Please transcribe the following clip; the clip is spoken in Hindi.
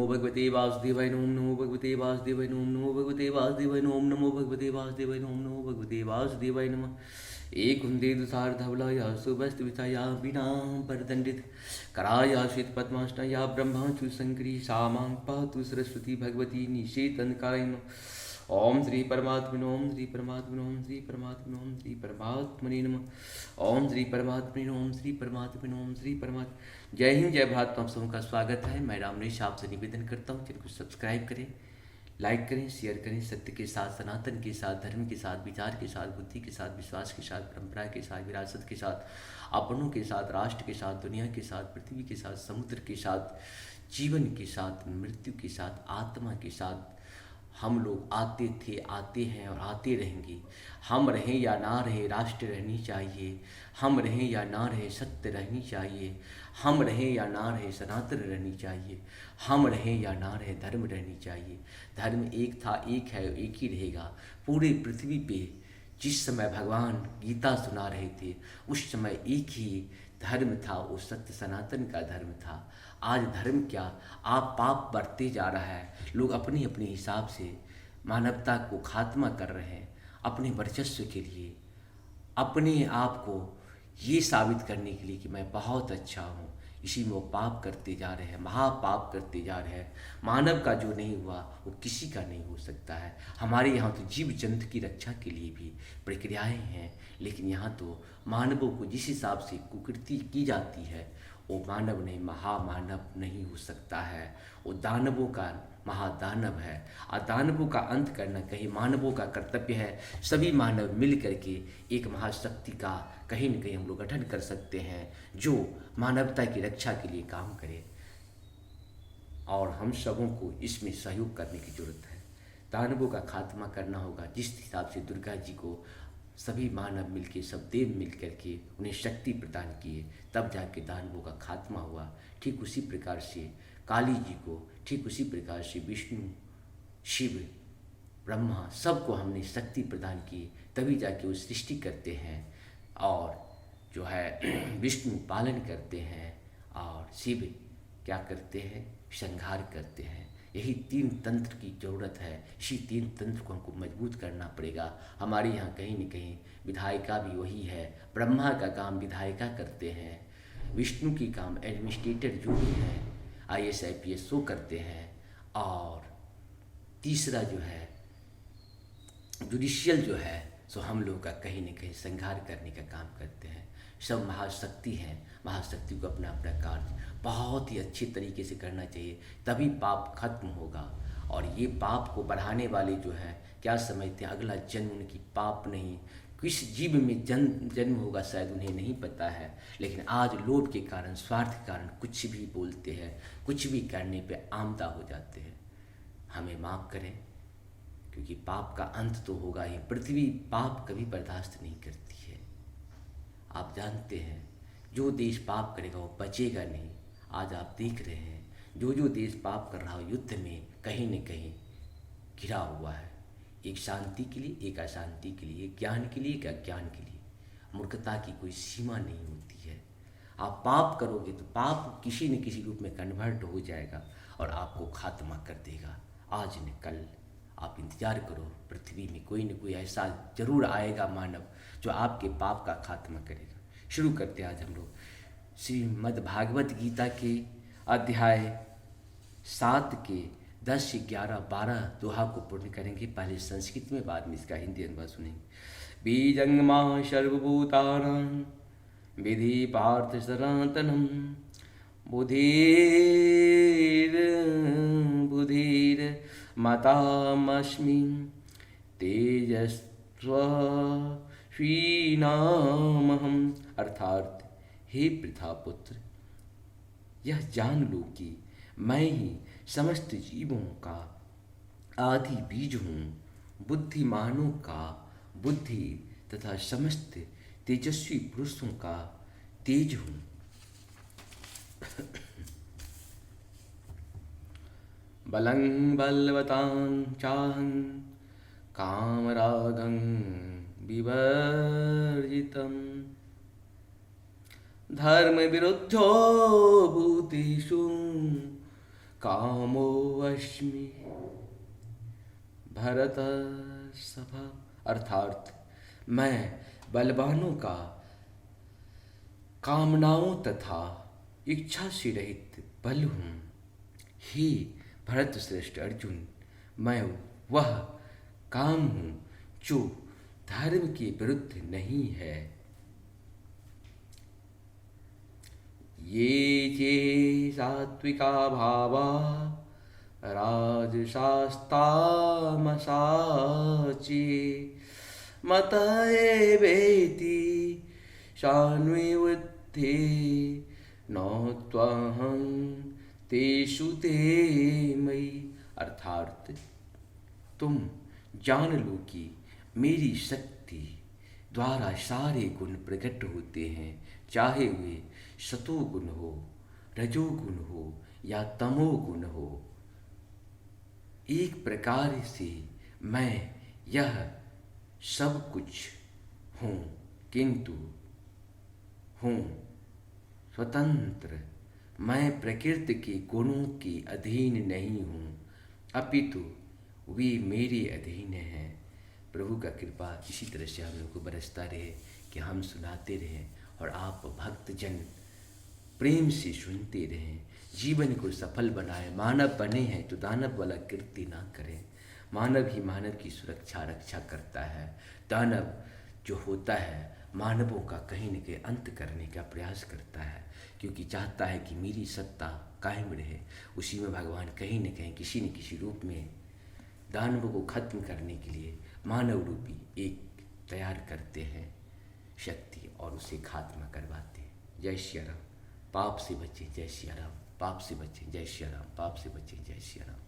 नमो भगवते वासुदेवाय ओम नमो भगवते वासुदेवाय ओम नमो भगवते वासुदेवाय ओम नमो भगवते वासुदेवाय ओम नमो भगवते वासुदेवाय नमः। एक कुंदे दुसार धवलाया सुबस्त विषया विना परदंडित कराया श्वेत पद्माष्टया ब्रह्माचु शंकरी सामां पातु सरस्वती भगवती निषेतन कायम। ओम श्री परमात्मने ओम श्री परमात्मने ओम श्री परमात्मने ओम श्री परमात्मने नमः। ओम श्री परमात्मने ओम श्री परमात्मने ओम श्री परमात्मा। जय हिंद जय भारत। आप सबों का स्वागत है। मैं रामनेश आपसे निवेदन करता हूँ चैनल को सब्सक्राइब करें, लाइक करें, शेयर करें। सत्य के साथ, सनातन के साथ, धर्म के साथ, विचार के साथ, बुद्धि के साथ, विश्वास के साथ, परंपरा के साथ, विरासत के साथ, अपनों के साथ, राष्ट्र के साथ, दुनिया के साथ, पृथ्वी के साथ, समुद्र के साथ, जीवन के साथ, मृत्यु के साथ, आत्मा के साथ हम लोग आते थे, आते हैं और आते रहेंगे। हम रहें या ना रहे राष्ट्र रहनी चाहिए, हम रहें या ना रहे सत्य रहनी चाहिए, हम रहें या ना रहे सनातन रहनी चाहिए, हम रहें या ना रहे धर्म रहनी चाहिए। धर्म एक था, एक है, एक ही रहेगा। पूरे पृथ्वी पे जिस समय भगवान गीता सुना रहे थे उस समय एक ही धर्म था, वो सत्य सनातन का धर्म था। आज धर्म क्या, आप पाप बढ़ते जा रहा है। लोग अपने अपने हिसाब से मानवता को खात्मा कर रहे हैं अपने वर्चस्व के लिए, अपने आप को ये साबित करने के लिए कि मैं बहुत अच्छा हूँ। इसी में वो पाप करते जा रहे हैं, महापाप करते जा रहे हैं। मानव का जो नहीं हुआ वो किसी का नहीं हो सकता है। हमारे यहाँ तो जीव जंतु की रक्षा के लिए भी प्रक्रियाएं हैं, लेकिन यहाँ तो मानवों को जिस हिसाब से कुकृति की जाती है वो मानव नहीं, महामानव नहीं हो सकता है। वो दानवों का महादानव है। और दानवों का अंत करना कहीं मानवों का कर्तव्य है। सभी मानव मिल करके एक महाशक्ति का कहीं न कहीं हम लोग गठन कर सकते हैं जो मानवता की रक्षा के लिए काम करे, और हम सबों को इसमें सहयोग करने की जरूरत है। दानवों का खात्मा करना होगा। जिस हिसाब से दुर्गा जी को सभी मानव मिलके, सब देव मिल करके उन्हें शक्ति प्रदान किए, तब जाके दानवों का खात्मा हुआ। ठीक उसी प्रकार से काली जी को, ठीक उसी प्रकार से विष्णु, शिव, ब्रह्मा, सबको हमने शक्ति प्रदान की, तभी जाके वो सृष्टि करते हैं और जो है विष्णु पालन करते हैं और शिव क्या करते हैं, संहार करते हैं। यही तीन तंत्र की ज़रूरत है। इसी तीन तंत्र को हमको मजबूत करना पड़ेगा। हमारे यहाँ कहीं न कहीं विधायिका भी वही है। ब्रह्मा का काम विधायिका करते हैं, विष्णु की काम एडमिनिस्ट्रेटर जो भी है IAS IPS वो करते हैं, और तीसरा जो है जुडिशियल जो है सो हम लोग का कहीं न कहीं संहार करने का काम करते हैं। सब महाशक्ति हैं। महाशक्ति को अपना अपना कार्य बहुत ही अच्छे तरीके से करना चाहिए, तभी पाप खत्म होगा। और ये पाप को बढ़ाने वाले जो है क्या समझते हैं अगला जन्म उनकी पाप नहीं, किस जीव में जन्म होगा शायद उन्हें नहीं पता है। लेकिन आज लोभ के कारण, स्वार्थ के कारण कुछ भी बोलते हैं, कुछ भी करने पे आमदा हो जाते हैं। हमें माफ़ करें, क्योंकि पाप का अंत तो होगा ही। पृथ्वी पाप कभी बर्दाश्त नहीं करती है। आप जानते हैं जो देश पाप करेगा वो बचेगा नहीं। आज आप देख रहे हैं जो देश पाप कर रहा हो युद्ध में कहीं न कहीं घिरा हुआ है। एक शांति के लिए, एक अशांति के लिए, एक ज्ञान के लिए, एक अज्ञान के लिए। मूर्खता की कोई सीमा नहीं होती है। आप पाप करोगे तो पाप किसी न किसी रूप में कन्वर्ट हो जाएगा और आपको खात्मा कर देगा। आज न कल आप इंतजार करो, पृथ्वी में कोई न कोई ऐसा जरूर आएगा मानव जो आपके पाप का खात्मा करेगा। शुरू करते हैं आज हम लोग श्रीमद् भागवत गीता के अध्याय 7 के 10 से 11 12 दोहा को पूर्ण करेंगे। पहले संस्कृत में, बाद में इसका हिंदी अनुवाद सुनेंगे। बीजंगमा सर्वभूतानां विधि पार्थ सनातनम बुधिर मतामस्मि तेजस्वीनामहम। अर्थात हे पृथापुत्र, यह जान लो कि मैं ही समस्त जीवों का आदि बीज हूँ, बुद्धिमानों का बुद्धि तथा समस्त तेजस्वी पुरुषों का तेज हूँ। बलं बलवतां चाहं कामरागं विवर्जितम् धर्म विरुद्धो भूतेषु कामो अस्मि भरत सभा। अर्थात मैं बलवानों का कामनाओं तथा इच्छा से रहित बल हूँ। हे भरत श्रेष्ठ अर्जुन, मैं वह काम हूँ जो धर्म के विरुद्ध नहीं है। ये चे सात्विका भावा राजसास्तामसाचे मत एवेति शान्विवृद्धे न त्वहं तेषु ते मयि। अर्थात तुम जान लो कि मेरी शक्ति द्वारा सारे गुण प्रकट होते हैं, चाहे वे सतोगुण हो, रजोगुण हो या तमोगुण हो। एक प्रकार से मैं यह सब कुछ हूँ, किंतु हूँ स्वतंत्र। मैं प्रकृति के गुणों के अधीन नहीं हूँ, अपितु वे मेरे अधीन हैं। प्रभु का कृपा इसी तरह से हम लोग को बरसता रहे कि हम सुनाते रहें और आप भक्तजन प्रेम से सुनते रहें, जीवन को सफल बनाएं। मानव बने हैं तो दानव वाला कृत्य ना करें। मानव ही मानव की सुरक्षा रक्षा करता है। दानव जो होता है मानवों का कहीं न कहीं अंत करने का प्रयास करता है, क्योंकि चाहता है कि मेरी सत्ता कायम रहे। उसी में भगवान कहीं न कहीं किसी न किसी रूप में दानवों को खत्म करने के लिए मानव रूपी एक तैयार करते हैं शक्ति और उसे खात्मा करवाते हैं। जय श्री राम। पाप से बचें, जय श्री राम। पाप से बचें, जय श्री राम। पाप से बचें, जय श्री राम।